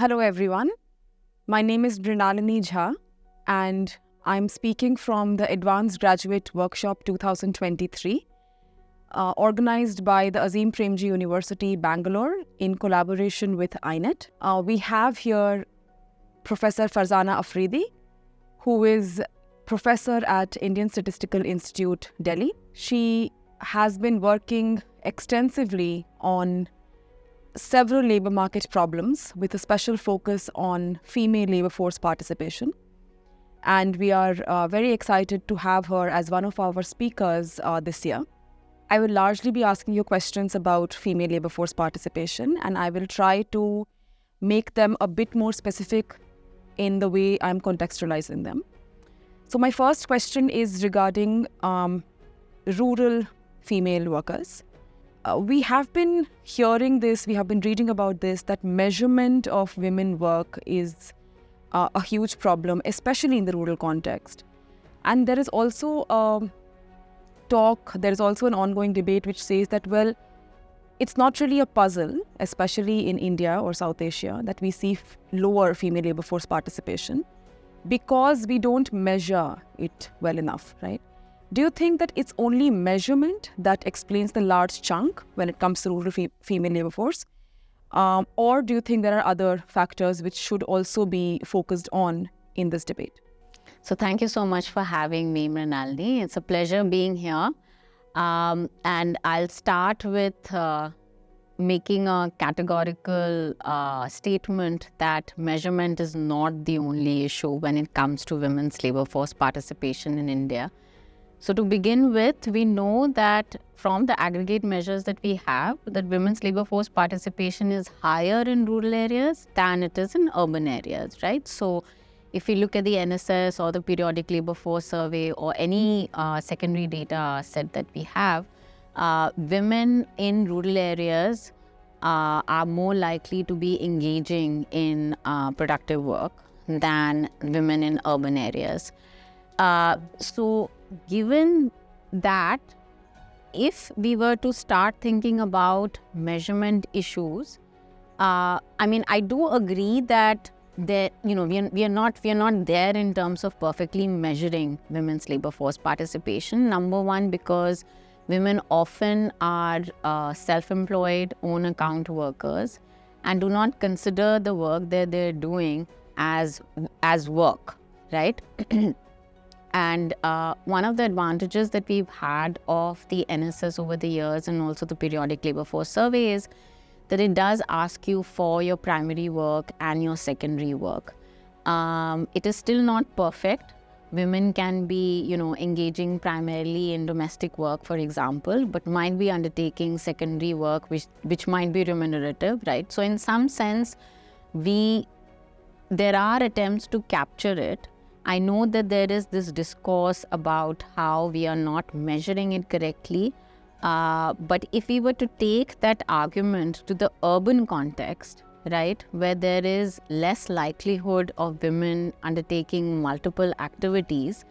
Hello everyone. My name is Mrinalini Jha and I'm speaking from the Advanced Graduate Workshop 2023 organized by the Azim Premji University, Bangalore in collaboration with INET. We have here Professor Farzana Afridi, who is professor at Indian Statistical Institute Delhi. She has been working extensively on several labor market problems with a special focus on female labor force participation. And we are very excited to have her as one of our speakers this year. I will largely be asking you questions about female labor force participation, and I will try to make them a bit more specific in the way I'm contextualizing them. So my first question is regarding rural female workers. We have been hearing this, we have been reading about this, that measurement of women work is a huge problem, especially in the rural context. And there is also there is also an ongoing debate which says that, well, it's not really a puzzle, especially in India or South Asia, that we see lower female labor force participation because we don't measure it well enough, right? Do you think that it's only measurement that explains the large chunk when it comes to rural female labor force? Or do you think there are other factors which should also be focused on in this debate? So thank you so much for having me, Mrinalini. It's a pleasure being here. And I'll start with making a categorical statement that measurement is not the only issue when it comes to women's labor force participation in India. So to begin with, we know that from the aggregate measures that we have, that women's labor force participation is higher in rural areas than it is in urban areas, right? So if we look at the NSS or the periodic labor force survey or any secondary data set that we have, women in rural areas are more likely to be engaging in productive work than women in urban areas. So given that, if we were to start thinking about measurement issues, I do agree that we are not there in terms of perfectly measuring women's labor force participation. Number one, because women often are self-employed, own account workers, and do not consider the work that they're doing as work, right? And one of the advantages that we've had of the NSS over the years and also the periodic labor force survey is that it does ask you for your primary work and your secondary work. It is still not perfect. Women can be, engaging primarily in domestic work, for example, but might be undertaking secondary work which might be remunerative, right? So in some sense, there are attempts to capture it. I know that there is this discourse about how we are not measuring it correctly. But if we were to take that argument to the urban context, right, where there is less likelihood of women undertaking multiple activities,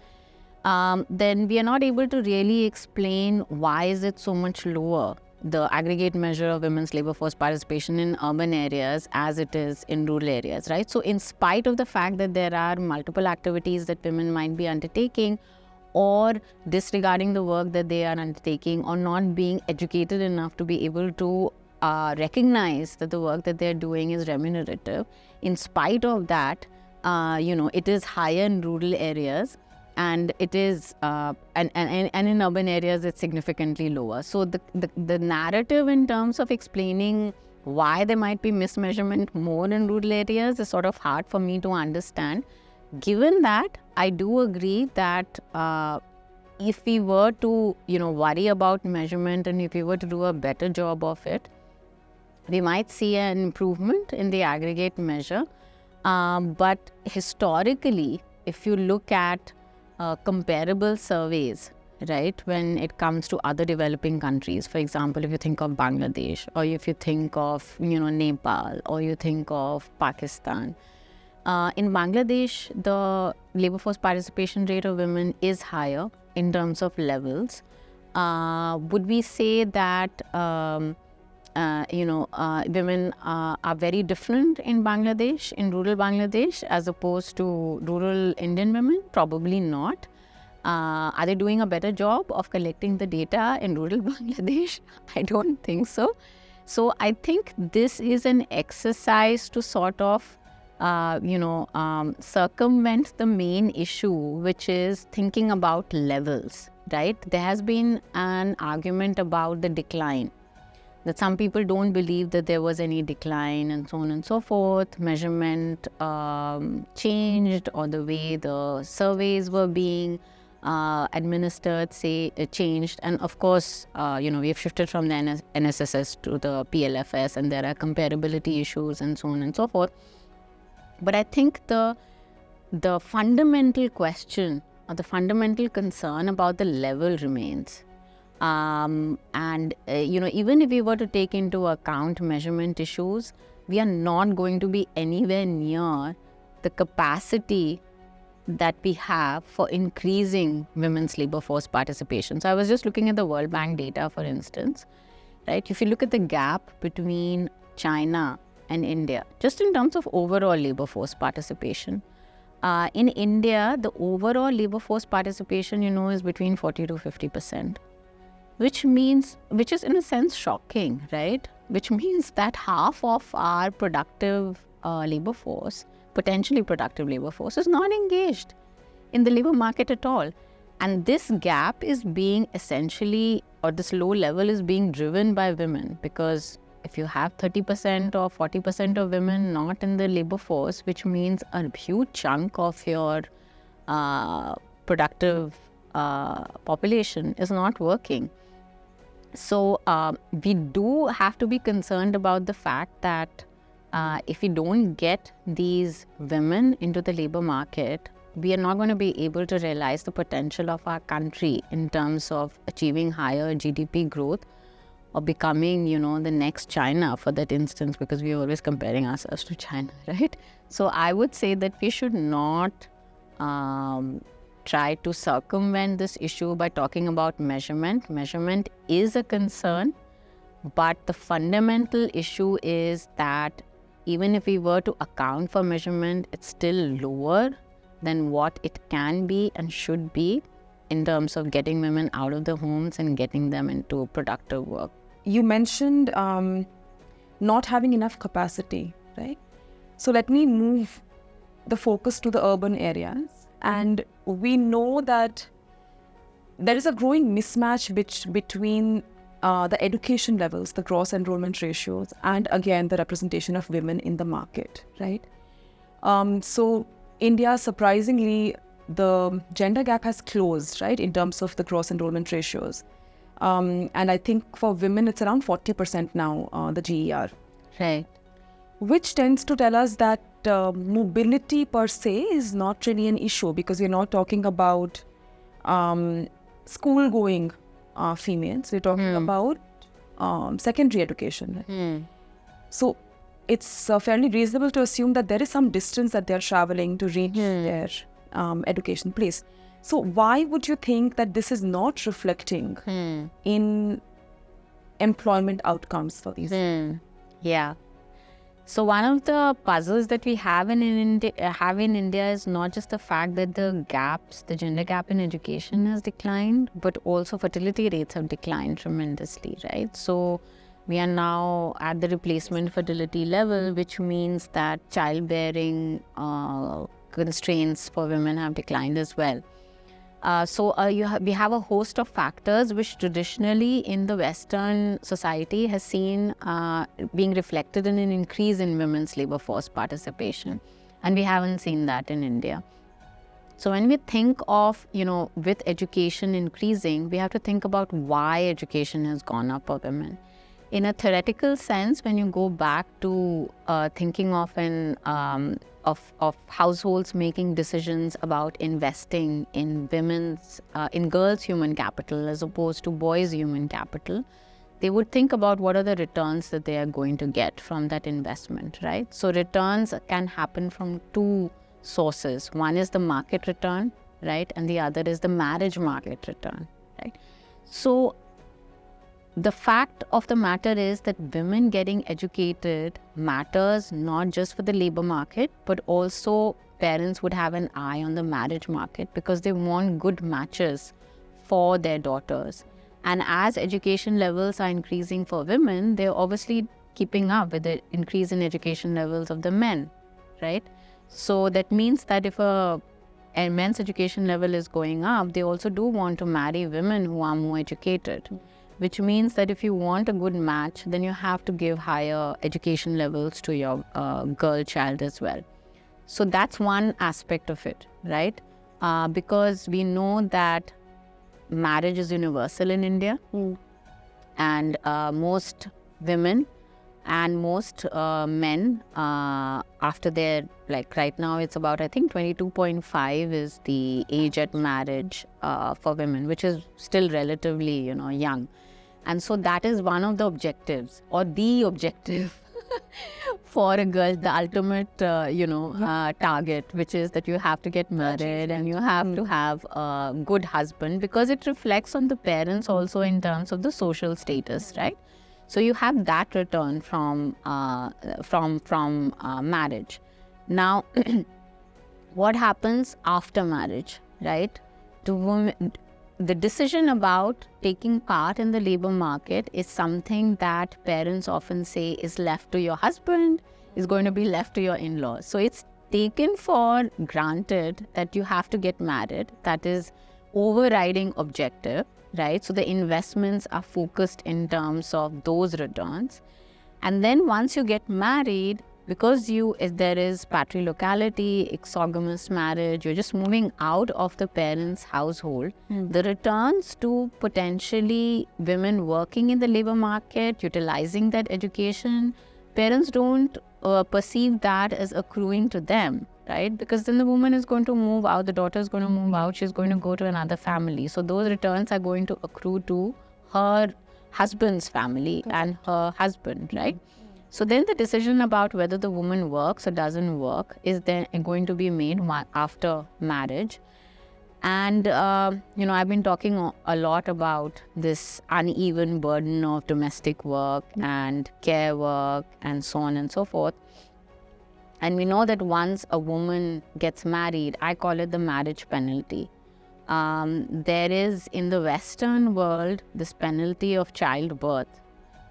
then we are not able to really explain why is it so much lower, the aggregate measure of women's labor force participation in urban areas as it is in rural areas, right? So in spite of the fact that there are multiple activities that women might be undertaking, or disregarding the work that they are undertaking, or not being educated enough to be able to recognize that the work that they're doing is remunerative, in spite of that, it is higher in rural areas, and it is and in urban areas it's significantly lower. So the narrative in terms of explaining why there might be mismeasurement more in rural areas is sort of hard for me to understand. Given that, I do agree that if we were to worry about measurement, and if we were to do a better job of it, we might see an improvement in the aggregate measure. But historically, if you look at comparable surveys, right, when it comes to other developing countries, for example, if you think of Bangladesh, or if you think of Nepal, or you think of Pakistan, in Bangladesh, the labor force participation rate of women is higher in terms of levels. Would we say that women are very different in Bangladesh, in rural Bangladesh, as opposed to rural Indian women? Probably not. Are they doing a better job of collecting the data in rural Bangladesh? I don't think so. So I think this is an exercise to sort of, circumvent the main issue, which is thinking about levels, right? There has been an argument about the decline, that some people don't believe that there was any decline and so on and so forth. Measurement changed, or the way the surveys were being administered, changed. And of course, we have shifted from the NSSS to the PLFS, and there are comparability issues and so on and so forth. But I think the fundamental question or the fundamental concern about the level remains. Even if we were to take into account measurement issues, we are not going to be anywhere near the capacity that we have for increasing women's labor force participation. So I was just looking at the World Bank data, for instance, right? If you look at the gap between China and India, just in terms of overall labor force participation, in India, the overall labor force participation, is between 40 to 50%. Which is in a sense shocking, right? Which means that half of our productive labor force, potentially productive labor force, is not engaged in the labor market at all. And this gap is being essentially, or this low level is being driven by women, because if you have 30% or 40% of women not in the labor force, which means a huge chunk of your productive population is not working. So we do have to be concerned about the fact that if we don't get these women into the labor market, we are not going to be able to realize the potential of our country in terms of achieving higher GDP growth, or becoming, the next China, for that instance, because we are always comparing ourselves to China, right? So I would say that we should not try to circumvent this issue by talking about measurement. Measurement is a concern, but the fundamental issue is that even if we were to account for measurement, it's still lower than what it can be and should be in terms of getting women out of the homes and getting them into productive work. You mentioned not having enough capacity, right? So let me move the focus to the urban areas. And we know that there is a growing mismatch between the education levels, the gross enrollment ratios, and again, the representation of women in the market, right? So India, surprisingly, the gender gap has closed, right, in terms of the gross enrollment ratios. And I think for women, it's around 40% now, the GER. Right. Which tends to tell us that mobility per se is not really an issue, because we're not talking about school-going females. We're talking about secondary education. Right? So it's fairly reasonable to assume that there is some distance that they're traveling to reach their education place. So why would you think that this is not reflecting in employment outcomes for these? Yeah. So one of the puzzles that we have in India is not just the fact that the gender gap in education has declined, but also fertility rates have declined tremendously, right? So we are now at the replacement fertility level, which means that childbearing constraints for women have declined as well. We have a host of factors which traditionally in the Western society has seen being reflected in an increase in women's labor force participation. And we haven't seen that in India. So when we think of, with education increasing, we have to think about why education has gone up for women. In a theoretical sense, when you go back to thinking of of households making decisions about investing in girls' human capital as opposed to boys' human capital, they would think about what are the returns that they are going to get from that investment, right? So returns can happen from two sources. One is the market return, right? And the other is the marriage market return, right? So the fact of the matter is that women getting educated matters not just for the labor market, but also parents would have an eye on the marriage market because they want good matches for their daughters. And as education levels are increasing for women, they're obviously keeping up with the increase in education levels of the men, right? So that means that if a men's education level is going up, they also do want to marry women who are more educated, which means that if you want a good match, then you have to give higher education levels to your girl child as well. So that's one aspect of it, right? Because we know that marriage is universal in India, and most women and most men, after their, like right now it's about, I think 22.5 is the age at marriage for women, which is still relatively, young. And so that is one of the objectives, or the objective for a girl, the ultimate, target, which is that you have to get married and you have to have a good husband, because it reflects on the parents also in terms of the social status, right? So you have that return from marriage. Now, what happens after marriage, right? The decision about taking part in the labor market is something that parents often say is left to your husband, is going to be left to your in-laws. So it's taken for granted that you have to get married. That is overriding objective, right? So the investments are focused in terms of those returns. And then once you get married, because there is patrilocality, exogamous marriage, you're just moving out of the parents' household. The returns to potentially women working in the labor market, utilizing that education, parents don't perceive that as accruing to them, right? Because then the woman is going to move out, the daughter is going to move out, she's going to go to another family. So those returns are going to accrue to her husband's family and her husband, right? So then the decision about whether the woman works or doesn't work is then going to be made after marriage. And, I've been talking a lot about this uneven burden of domestic work and care work and so on and so forth. And we know that once a woman gets married, I call it the marriage penalty. There is in the Western world this penalty of childbirth,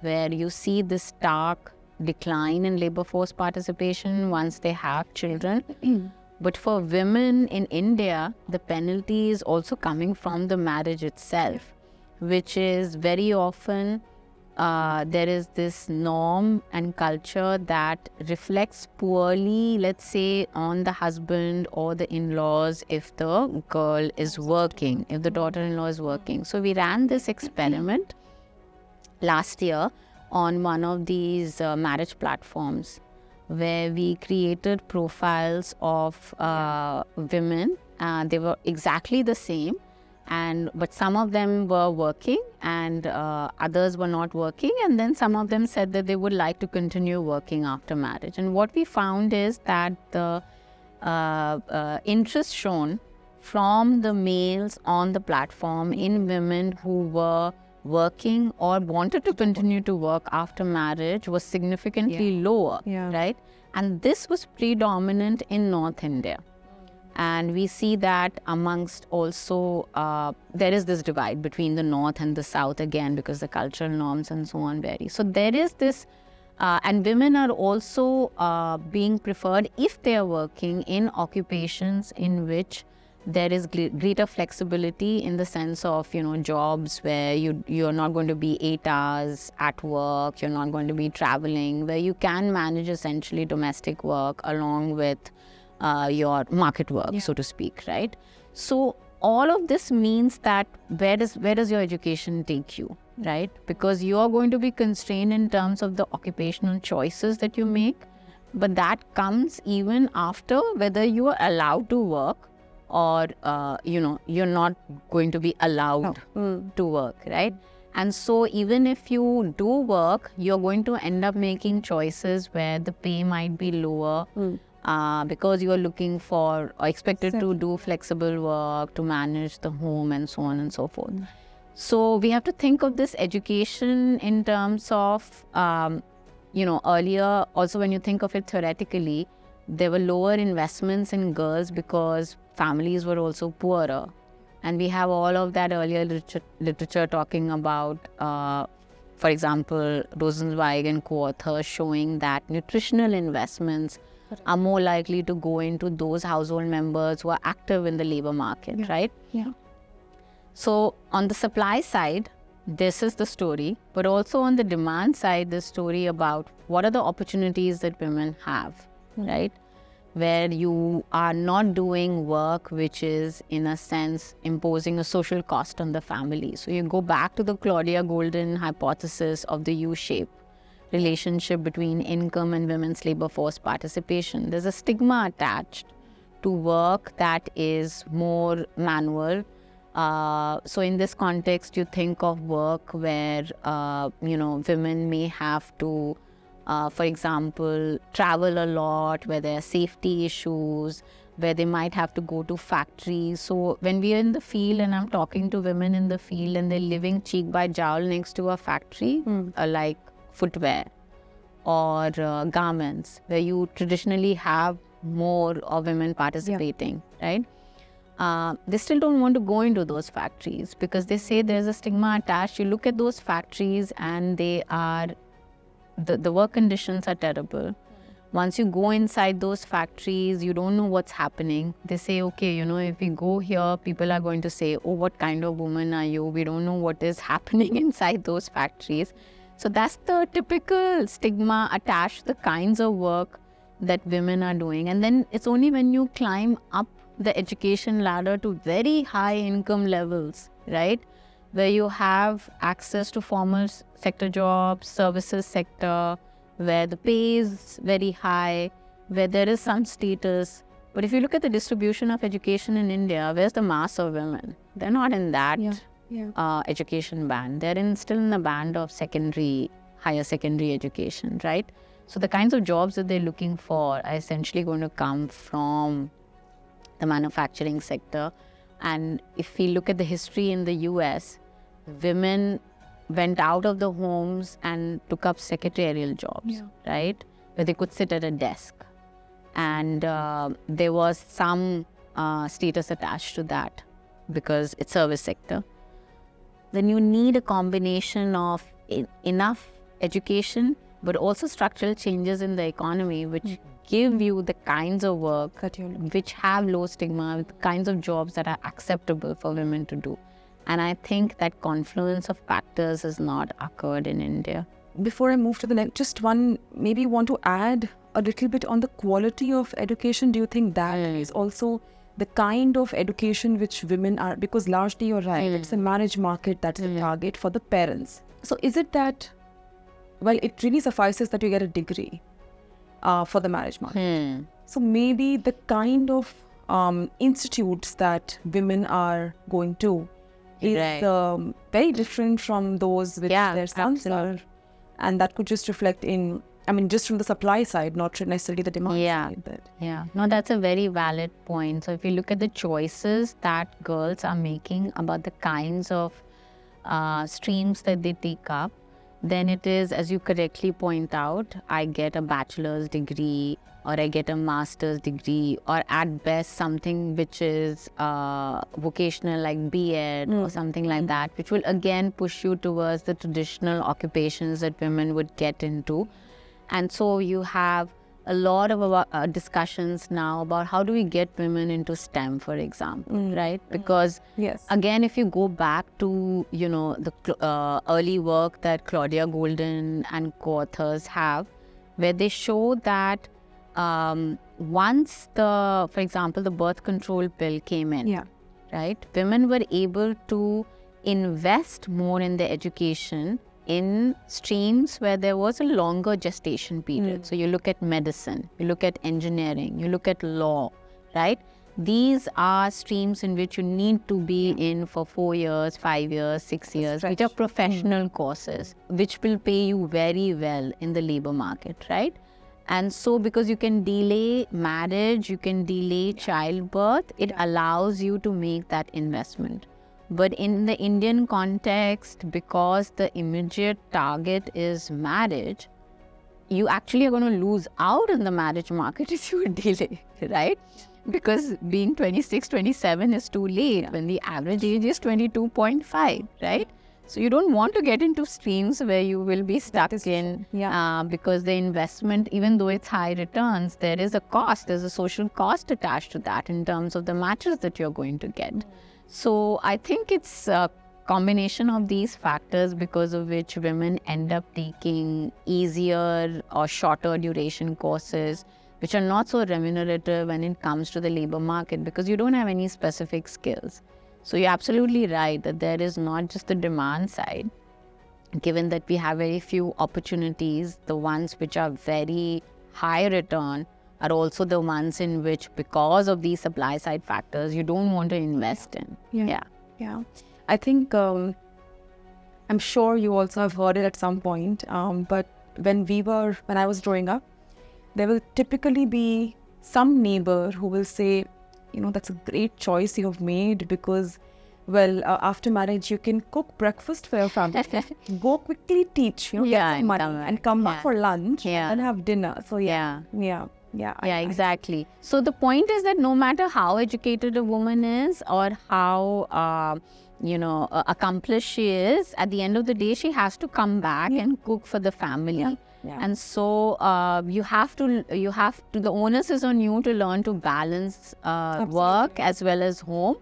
where you see this stark decline in labor force participation once they have children. But for women in India, the penalty is also coming from the marriage itself, which is very often there is this norm and culture that reflects poorly, let's say, on the husband or the in-laws if the girl is working, if the daughter-in-law is working. So we ran this experiment last year on one of these marriage platforms, where we created profiles of women. They were exactly the same, but some of them were working and others were not working, and then some of them said that they would like to continue working after marriage. And what we found is that the interest shown from the males on the platform in women who were working or wanted to continue to work after marriage was significantly lower, right? And this was predominant in North India. And we see that amongst also, there is this divide between the North and the South again, because the cultural norms and so on vary. So there is this, and women are also being preferred if they are working in occupations in which there is greater flexibility, in the sense of, jobs where you're not going to be 8 hours at work, you're not going to be traveling, where you can manage essentially domestic work along with your market work, so to speak, right? So all of this means that where does your education take you, right? Because you are going to be constrained in terms of the occupational choices that you make, but that comes even after whether you are allowed to work or you're not going to be allowed to work, right? And so even if you do work, you're going to end up making choices where the pay might be lower, because you are looking for or expected to do flexible work, to manage the home and so on and so forth. So we have to think of this education in terms of, earlier, also when you think of it theoretically, there were lower investments in girls because families were also poorer. And we have all of that earlier literature talking about, for example, Rosenzweig and co-authors showing that nutritional investments are more likely to go into those household members who are active in the labor market, right? Yeah. So on the supply side, this is the story, but also on the demand side, the story about what are the opportunities that women have, right? Where you are not doing work which is, in a sense, imposing a social cost on the family. So you go back to the Claudia Golden hypothesis of the U-shape relationship between income and women's labor force participation. There's a stigma attached to work that is more manual. So in this context, you think of work where, women may have to, for example, travel a lot, where there are safety issues, where they might have to go to factories. So when we are in the field and I'm talking to women in the field and they're living cheek by jowl next to a factory, like footwear or garments, where you traditionally have more of women participating, right? They still don't want to go into those factories because they say there's a stigma attached. You look at those factories and they are, the work conditions are terrible. Once you go inside those factories, you don't know what's happening. They say, okay, if we go here, people are going to say, oh, what kind of woman are you? We don't know what is happening inside those factories. So that's the typical stigma attached to the kinds of work that women are doing. And then it's only when you climb up the education ladder to very high income levels, right, where you have access to formal sector jobs, services sector, where the pay is very high, where there is some status. But if you look at the distribution of education in India, where's the mass of women? They're not in that education band. They're still in the band of higher secondary education, right? So the kinds of jobs that they're looking for are essentially going to come from the manufacturing sector. And if we look at the history in the US, women went out of the homes and took up secretarial jobs, right? Where they could sit at a desk. And there was some status attached to that because it's service sector. Then you need a combination of enough education, but also structural changes in the economy, which give you the kinds of work which have low stigma, the kinds of jobs that are acceptable for women to do. And I think that confluence of factors has not occurred in India. Before I move to the next, just one, maybe you want to add a little bit on the quality of education. Do you think that is also the kind of education which women are, because largely you're right, it's a marriage market that's the target for the parents. So is it that, well, it really suffices that you get a degree for the marriage market. So maybe the kind of institutes that women are going to is very different from those which their sons are. And that could just reflect in, just from the supply side, not necessarily the demand side. No, that's a very valid point. So if you look at the choices that girls are making about the kinds of streams that they take up, then it is, as you correctly point out, I get a bachelor's degree or I get a master's degree, or at best something which is vocational like B.Ed or something like that, which will again push you towards the traditional occupations that women would get into. And so you have a lot of discussions now about how do we get women into STEM, for example, right? Because again, if you go back to, the early work that Claudia Golden and co-authors have, where they show that once for example, the birth control pill came in, right? Women were able to invest more in their education in streams where there was a longer gestation period. So you look at medicine, you look at engineering, you look at law, right? These are streams in which you need to be in for 4 years, 5 years, 6 years, which are professional courses, which will pay you very well in the labor market, right? And so because you can delay marriage, you can delay childbirth, it allows you to make that investment. But in the Indian context, because the immediate target is marriage, you actually are going to lose out in the marriage market if you delay, right? Because being 26, 27 is too late when the average age is 22.5, right? So you don't want to get into streams where you will be stuck in because the investment, even though it's high returns, there is a cost. There's a social cost attached to that in terms of the matches that you're going to get. So I think it's a combination of these factors because of which women end up taking easier or shorter duration courses, which are not so remunerative when it comes to the labor market because you don't have any specific skills. So you're absolutely right that there is not just the demand side. Given that we have very few opportunities, the ones which are very high return are also the ones in which, because of these supply side factors, you don't want to invest in. Yeah. I think, I'm sure you also have heard it at some point, but when I was growing up, there will typically be some neighbor who will say, that's a great choice you have made because, after marriage, you can cook breakfast for your family. Go quickly teach, get some money and come back for lunch and have dinner. So exactly. So the point is that no matter how educated a woman is or how accomplished she is, at the end of the day, she has to come back and cook for the family. And so you have to, the onus is on you to learn to balance work as well as home,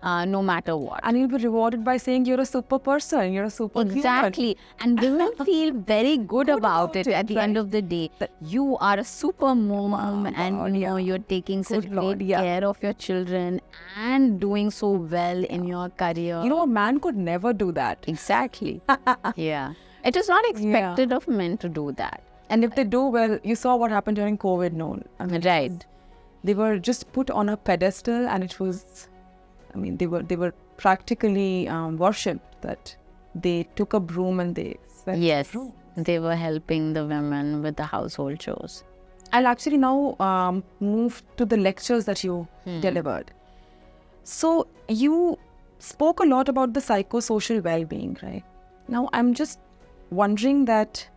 no matter what. And you'll be rewarded by saying you're a super person, you're a super Exactly. human. And women feel very good about it at the end of the day. That you are a super mom and you're taking such great care of your children and doing so well in your career. A man could never do that. Exactly. It is not expected of men to do that. And if they do, you saw what happened during COVID, no? Right. They were just put on a pedestal and it was, they were practically worshipped, that they took a broom and they swept the room. They were helping the women with the household chores. I'll actually now move to the lectures that you delivered. So you spoke a lot about the psychosocial well-being, right? Now I'm just wondering that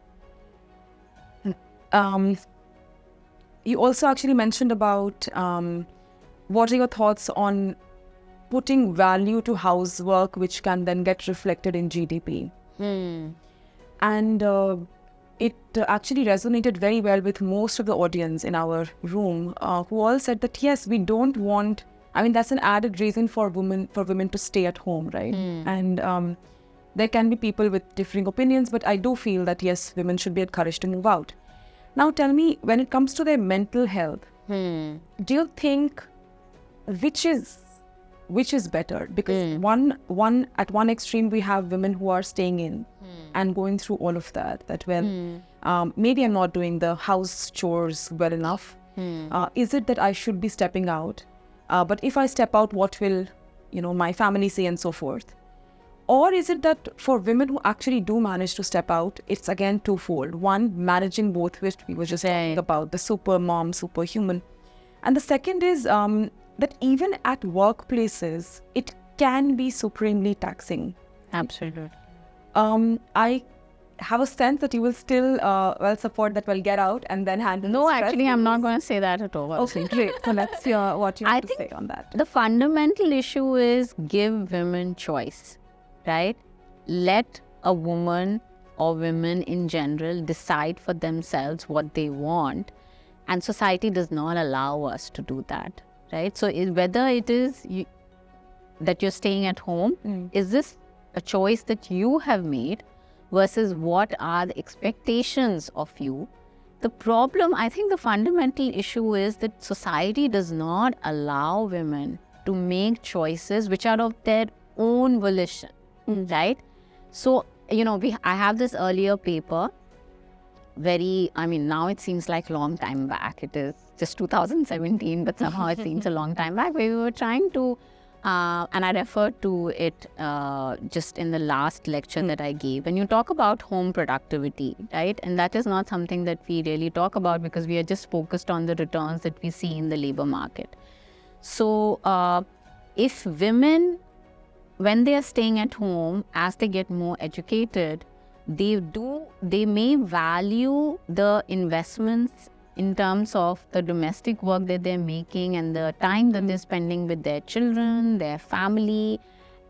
you also actually mentioned about what are your thoughts on putting value to housework, which can then get reflected in GDP. And it actually resonated very well with most of the audience in our room, who all said that yes, we don't want. That's an added reason for women to stay at home, right? And there can be people with differing opinions, but I do feel that yes, women should be encouraged to move out. Now, tell me, when it comes to their mental health, do you think which is better? Because one at one extreme we have women who are staying in and going through all of that. Maybe I'm not doing the house chores well enough. Is it that I should be stepping out? But if I step out, what will my family say and so forth? Or is it that for women who actually do manage to step out, it's again twofold. One, managing both, which we were just talking about, the super mom, superhuman. And the second is that even at workplaces, it can be supremely taxing. Absolutely. I have a sense that you will still support that, get out and then handle No, actually, I'm not going to say that at all. Okay, great. So let's hear what you have to say on that. The fundamental issue is give women choice, right? Let a woman or women in general decide for themselves what they want. And society does not allow us to do that, right? So whether it is that you're staying at home, is this a choice that you have made versus what are the expectations of you? The problem, I think the fundamental issue is that society does not allow women to make choices which are of their own volition, right? So, I have this earlier paper, now it seems like long time back. It is just 2017, but somehow it seems a long time back, where we were trying to, and I referred to it just in the last lecture that I gave. When you talk about home productivity, right? And that is not something that we really talk about because we are just focused on the returns that we see in the labor market. So if women when they are staying at home, as they get more educated, they may value the investments in terms of the domestic work that they're making and the time that they're spending with their children, their family,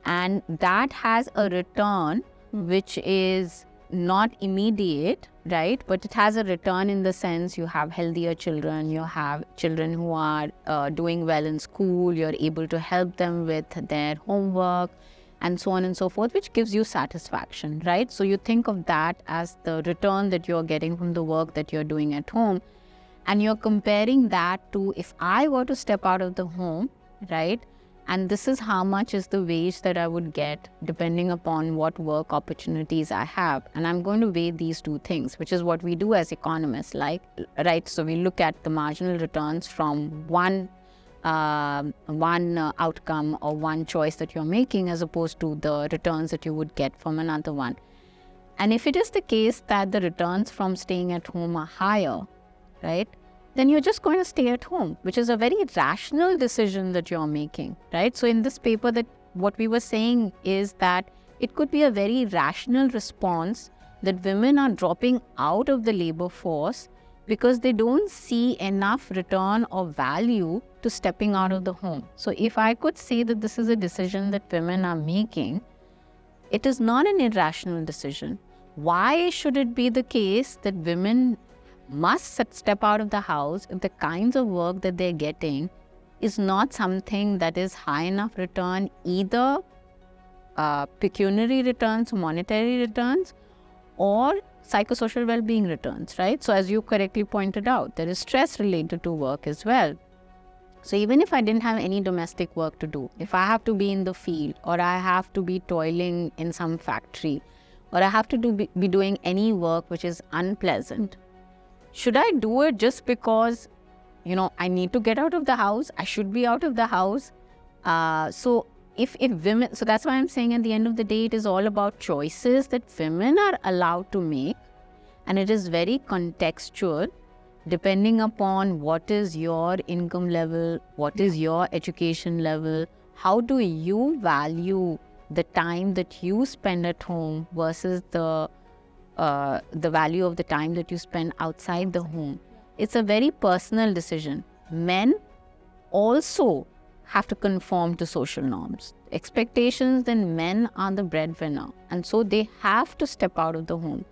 and that has a return which is not immediate, right? But it has a return in the sense you have healthier children, you have children who are doing well in school, you're able to help them with their homework, and so on and so forth, which gives you satisfaction, right? So you think of that as the return that you're getting from the work that you're doing at home. And you're comparing that to if I were to step out of the home, right? And this is how much is the wage that I would get depending upon what work opportunities I have. And I'm going to weigh these two things, which is what we do as economists, right? So we look at the marginal returns from one outcome or one choice that you're making as opposed to the returns that you would get from another one. And if it is the case that the returns from staying at home are higher, right, then you're just going to stay at home, which is a very rational decision that you're making, right? So in this paper, that what we were saying is that it could be a very rational response that women are dropping out of the labor force because they don't see enough return or value to stepping out of the home. So if I could say that this is a decision that women are making, it is not an irrational decision. Why should it be the case that women must step out of the house if the kinds of work that they're getting is not something that is high enough return, either pecuniary returns, monetary returns, or psychosocial well-being returns, right? So as you correctly pointed out, there is stress related to work as well. So even if I didn't have any domestic work to do, if I have to be in the field, or I have to be toiling in some factory, or I have to be doing any work which is unpleasant, should I do it just because, I need to get out of the house? I should be out of the house. So if women, so that's why I'm saying at the end of the day, it is all about choices that women are allowed to make. And it is very contextual, depending upon what is your income level, what is your education level, how do you value the time that you spend at home versus the value of the time that you spend outside the home. It's a very personal decision. Men also have to conform to social norms. Expectations, then men are the breadwinner. And so they have to step out of the home.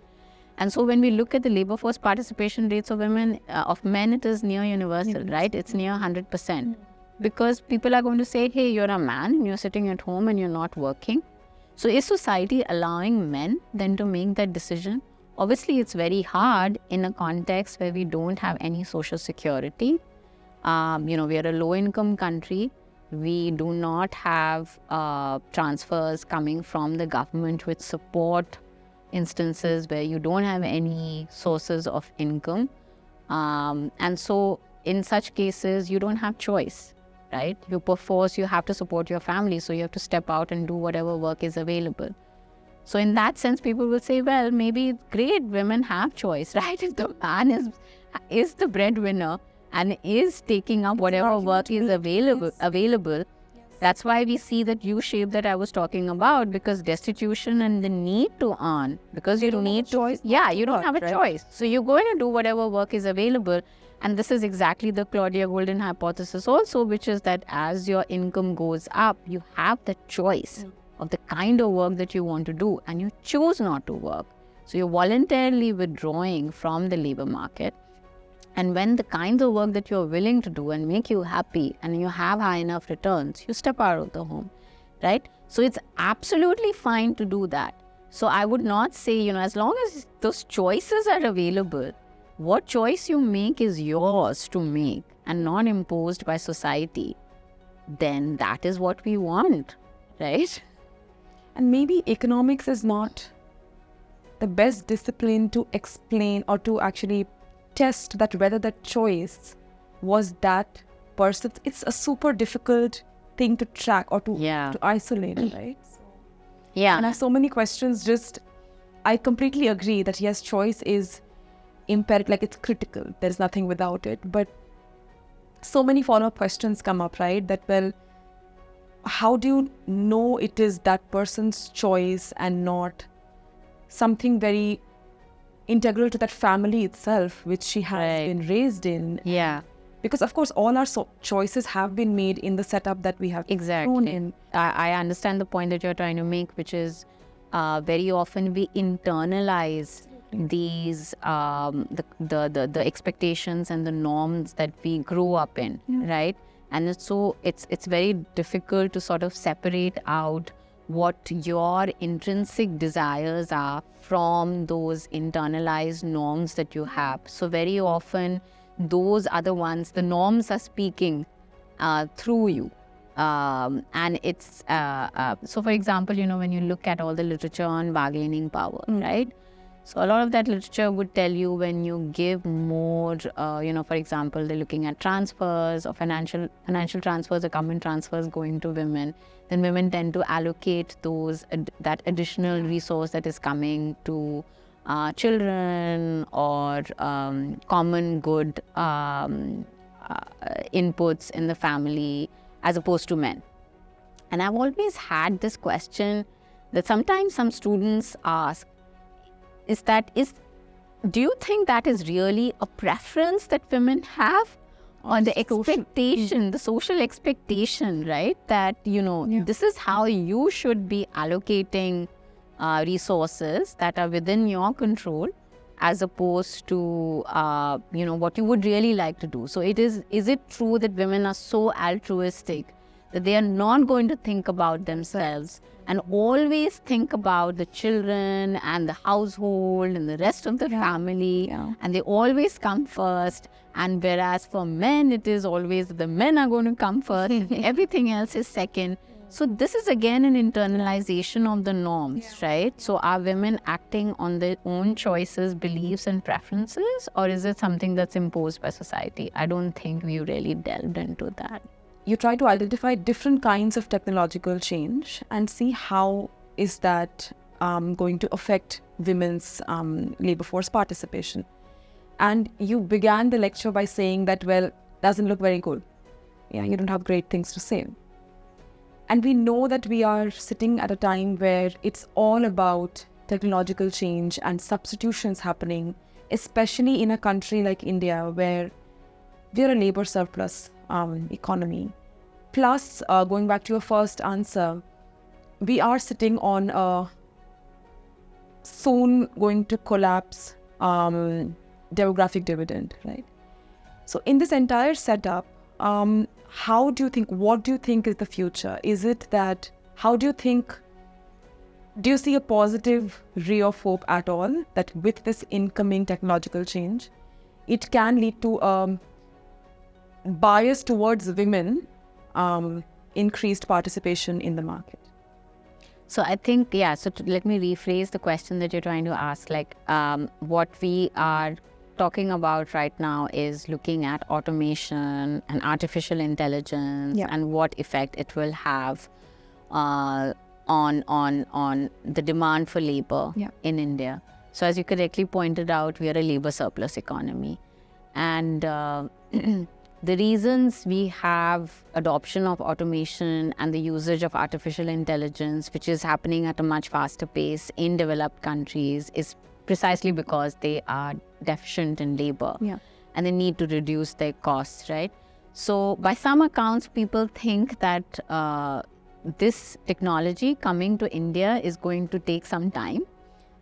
And so when we look at the labor force participation rates of men, it is near universal, right? It's near 100%. Because people are going to say, hey, you're a man and you're sitting at home and you're not working. So is society allowing men then to make that decision? Obviously, it's very hard in a context where we don't have any social security. We are a low-income country. We do not have transfers coming from the government which support instances where you don't have any sources of income. And so in such cases, you don't have choice. Right? You perforce, you have to support your family, so you have to step out and do whatever work is available. So in that sense, people will say, well, maybe it's great, women have choice, right? If the man is the breadwinner and is taking up whatever work is available, that's why we see that U-shape that I was talking about, because destitution and the need to earn, because you need to, you don't have a choice. So you're going to do whatever work is available. And this is exactly the Claudia Golden hypothesis also, which is that as your income goes up, you have the choice of the kind of work that you want to do, and you choose not to work. So you're voluntarily withdrawing from the labor market. And when the kinds of work that you're willing to do and make you happy and you have high enough returns, you step out of the home, right? So it's absolutely fine to do that. So I would not say, as long as those choices are available, what choice you make is yours to make and not imposed by society, then that is what we want, right? And maybe economics is not the best discipline to explain or to actually test that whether that choice was that person. It's a super difficult thing to track or to isolate, right? Yeah. And I have so many questions. I completely agree that yes, choice is imperative, like it's critical. There's nothing without it. But so many follow-up questions come up, right? That, well, how do you know it is that person's choice and not something very integral to that family itself, which she has been raised in? Yeah. Because, of course, all our choices have been made in the setup that we have grown in. I understand the point that you're trying to make, which is very often we internalize these the expectations and the norms that we grew up in, right? And it's very difficult to sort of separate out what your intrinsic desires are from those internalized norms that you have. So very often those are the ones, the norms are speaking through you. And it's, so for example, when you look at all the literature on bargaining power, right? So a lot of that literature would tell you when you give more, for example, they're looking at transfers or financial transfers or government transfers going to women, then women tend to allocate that additional resource that is coming to children or common good inputs in the family as opposed to men. And I've always had this question that sometimes some students ask, do you think that is really a preference that women have? Or the expectation, the social expectation, right? That, this is how you should be allocating resources that are within your control, as opposed to, what you would really like to do. So is it true that women are so altruistic that they are not going to think about themselves and always think about the children and the household and the rest of the family, and they always come first? And whereas for men, it is always the men are going to come first, everything else is second. So this is again an internalization of the norms, right? So are women acting on their own choices, beliefs and preferences, or is it something that's imposed by society? I don't think we really delved into that. You try to identify different kinds of technological change and see how is that going to affect women's labor force participation. And you began the lecture by saying that, well, doesn't look very good. Yeah, you don't have great things to say. And we know that we are sitting at a time where it's all about technological change and substitutions happening, especially in a country like India, where we're a labor surplus economy. Plus, going back to your first answer, we are sitting on a soon going to collapse demographic dividend, right? So in this entire setup, what do you think is the future? Is it that, do you see a positive ray of hope at all that with this incoming technological change, it can lead to bias towards women, increased participation in the market? So I think, let me rephrase the question that you're trying to ask. What we are talking about right now is looking at automation and artificial intelligence and what effect it will have on the demand for labor in India. So as you correctly pointed out, we are a labor surplus economy. And the reasons we have adoption of automation and the usage of artificial intelligence, which is happening at a much faster pace in developed countries, is precisely because they are deficient in labor and they need to reduce their costs, right? So by some accounts, people think that this technology coming to India is going to take some time,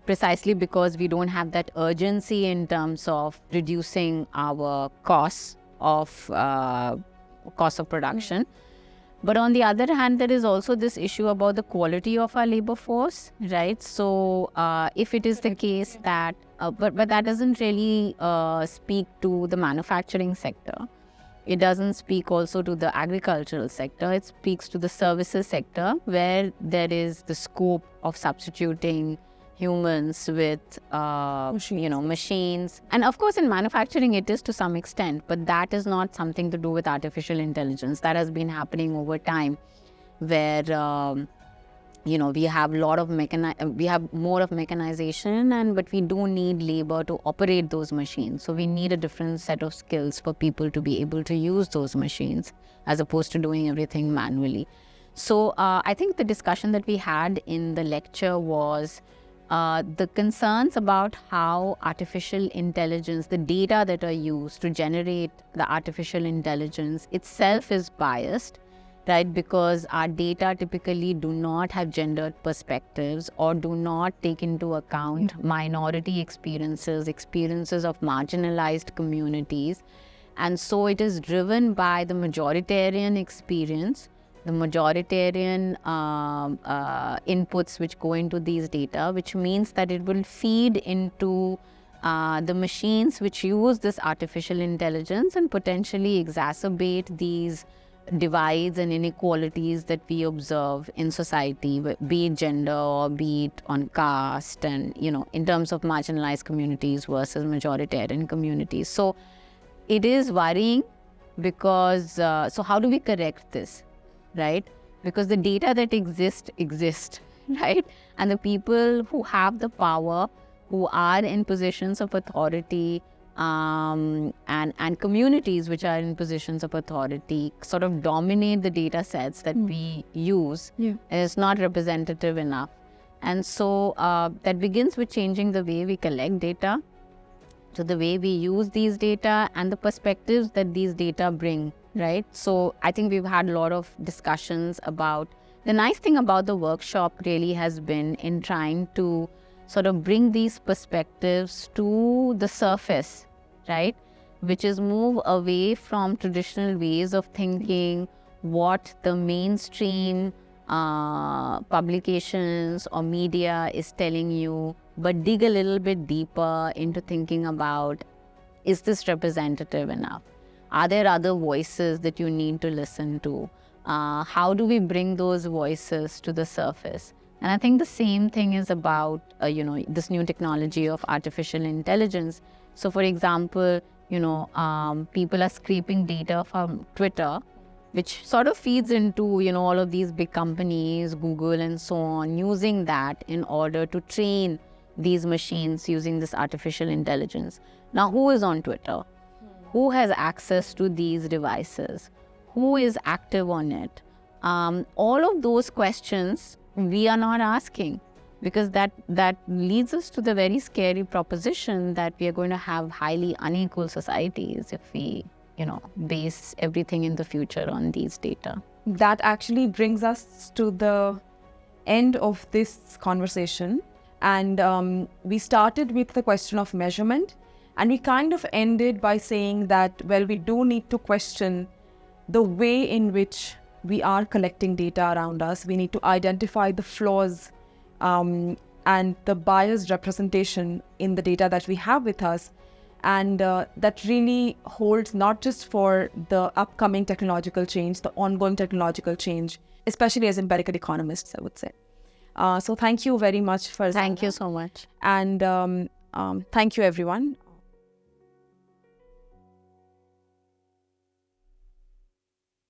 precisely because we don't have that urgency in terms of reducing our costs of production. But on the other hand, there is also this issue about the quality of our labor force, right? So if it is the case that, but that doesn't really speak to the manufacturing sector. It doesn't speak also to the agricultural sector. It speaks to the services sector, where there is the scope of substituting humans with machines. And of course in manufacturing it is to some extent, but that is not something to do with artificial intelligence. That has been happening over time, where we have more of mechanization, but we do need labor to operate those machines. So we need a different set of skills for people to be able to use those machines, as opposed to doing everything manually. So I think the discussion that we had in the lecture was the concerns about how artificial intelligence, the data that are used to generate the artificial intelligence itself is biased, right? Because our data typically do not have gendered perspectives or do not take into account minority experiences, experiences of marginalized communities. And so it is driven by the majoritarian experience, the majoritarian inputs which go into these data, which means that it will feed into the machines which use this artificial intelligence and potentially exacerbate these divides and inequalities that we observe in society, be it gender or be it on caste, and in terms of marginalized communities versus majoritarian communities. So it is worrying because so how do we correct this, right? Because the data that exist, right? And the people who have the power, who are in positions of authority, and communities which are in positions of authority sort of dominate the data sets that we use, is not representative enough. And so that begins with changing the way we collect data, to the way we use these data and the perspectives that these data bring, right? So I think we've had a lot of discussions about, the nice thing about the workshop really has been in trying to sort of bring these perspectives to the surface, right? Which is move away from traditional ways of thinking, what the mainstream publications or media is telling you, but dig a little bit deeper into thinking about, is this representative enough? Are there other voices that you need to listen to? How do we bring those voices to the surface? And I think the same thing is about, this new technology of artificial intelligence. So for example, people are scraping data from Twitter, which sort of feeds into, all of these big companies, Google and so on, using that in order to train these machines using this artificial intelligence. Now, who is on Twitter? Who has access to these devices? Who is active on it? All of those questions we are not asking, because that leads us to the very scary proposition that we are going to have highly unequal societies if we, base everything in the future on these data. That actually brings us to the end of this conversation. And we started with the question of measurement, and we kind of ended by saying that, well, we do need to question the way in which we are collecting data around us. We need to identify the flaws and the biased representation in the data that we have with us. And that really holds not just for the upcoming technological change, the ongoing technological change, especially as empirical economists, I would say. So thank you very much, Farzana. Thank you so much. And thank you, everyone.